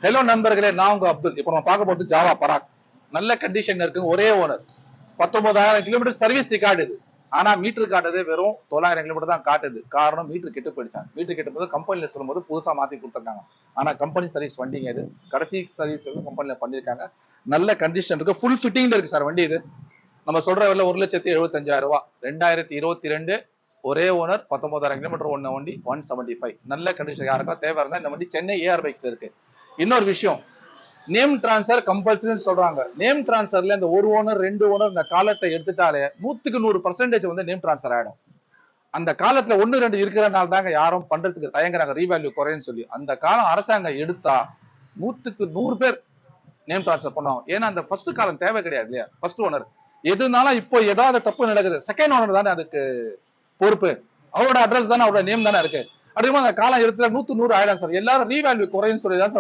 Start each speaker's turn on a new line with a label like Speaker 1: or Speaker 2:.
Speaker 1: Hello நண்பர்களே, நான் உங்க அப்துல். இப்போ நம்ம பார்க்க போறது ஜாவா பராக். நல்ல கண்டிஷன் இருக்கு, ஒரே ஓனர். 19,000 கிலோமீட்டர் சர்வீஸ் ரெக்கார்டு இது. ஆனா மீட்டர் காட்டுறது வெறும் 900 கிலோமீட்டர் தான் காட்டுது. காரணம் மீட்டர் கெட்டு போயிடுச்சாங்க. மீட்டர் கெட்டு போது கம்பெனில சொல்லும்போது புதுசா மாத்தி கொடுத்துருக்காங்க. ஆனா கம்பெனி சர்வீஸ் வண்டிங்க இது. கடைசி சர்வீஸ் கம்பெனில பண்ணிருக்காங்க. நல்ல கண்டிஷன் இருக்கு, ஃபுல் ஃபிட்டிங்ல இருக்கு சார் வண்டி இது. நம்ம சொல்ற விலை 1,75,000 ரூபாய். 2022 ஒரே ஓனர், 19,000 கிலோமீட்டர் ஒன்ன வண்டி, 175. நல்ல கண்டிஷன். யாருக்கா தேவை இருந்தா இந்த வண்டி சென்னை ஏஆர் பைக்ல இருக்கு. இன்னொரு விஷயம், நேம் டிரான்ஸ்பர் கம்பல்சரி சொல்றாங்க. நேம் டிரான்ஸ்பர்ல இந்த ஒரு ஓனர் 2 ஓனர் இந்த காலத்தை எடுத்துட்டாலே 100% வந்து நேம் டிரான்ஸ்பர் ஆயிடும். அந்த காலத்துல 1 2 இருக்கிறனால தாங்க யாரும் பண்றதுக்கு தயங்குறாங்க, ரீவேல்யூ குறைன்னு சொல்லி. அந்த காலம் அரசாங்கம் எடுத்தா 100% பேர் நேம் டிரான்ஸ்பர் பண்ணுவாங்க. ஏன்னா அந்த ஃபர்ஸ்ட் காலம் தேவை கிடையாது இல்லையா, ஃபர்ஸ்ட் ஓனர். எதுனாலும் இப்போ ஏதாவது தப்பு நடக்குது, செகண்ட் ஓனர் தானே அதுக்கு பொறுப்பு. அவரோட அட்ரஸ் தானே, அவரோட நேம் தானே இருக்கு. அப்படிங்கும்போது அந்த காலம் எடுத்துல 100 ஆயிடும் சார். எல்லாரும் ரீவேல்யூ குறைன்னு சொல்லி தான் சார்